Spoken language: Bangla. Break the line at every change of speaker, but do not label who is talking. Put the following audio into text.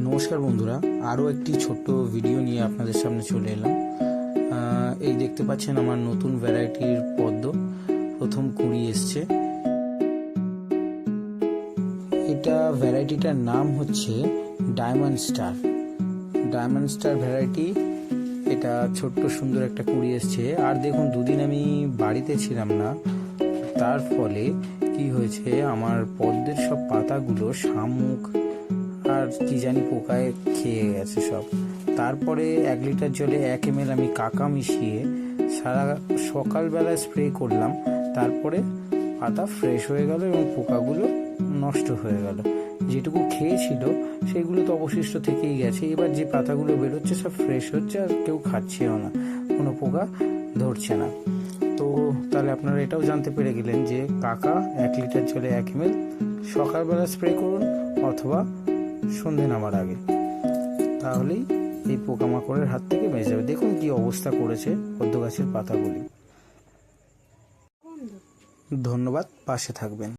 নমস্কার বন্ধুরা, আরও একটি ছোট্ট ভিডিও নিয়ে আপনাদের সামনে চলে এলাম। এই দেখতে পাচ্ছেন আমার নতুন ভ্যারাইটির পদ্ম প্রথম কুঁড়ি এসছে। এটা ভ্যারাইটিটার নাম হচ্ছে ডায়মন্ড স্টার ভ্যারাইটি। এটা ছোট্ট সুন্দর একটা কুঁড়ি এসছে। আর দেখুন, দুদিন আমি বাড়িতে ছিলাম না, তার ফলে কি হয়েছে, আমার পদ্মের সব পাতাগুলো শামুক আর কি জানি পোকায় খেয়ে গেছে সব। তারপরে 1 লিটার জলে 1 ml আমি কাকা মিশিয়ে সারা সকালবেলায় স্প্রে করলাম। তারপরে পাতা ফ্রেশ হয়ে গেল এবং পোকাগুলো নষ্ট হয়ে গেল। যেটুকু খেয়েছিল সেগুলো তো অবশিষ্ট থেকেই গেছে। এবার যে পাতাগুলো বেরোচ্ছে সব ফ্রেশ হচ্ছে, আর কেউ খাচ্ছেও না, কোনো পোকা ধরছে না। তো তাহলে আপনারা এটাও জানতে পেরে গেলেন যে কাকা 1 লিটার জলে 1 ml সকালবেলা স্প্রে করুন অথবা সন্ধে নামার আগে, তাহলেই এই পোকামাকড়ের হাত থেকে বেঁচে যাবে। দেখুন কি অবস্থা করেছে পদ্ম গাছের পাতাগুলি। ধন্যবাদ, পাশে থাকবেন।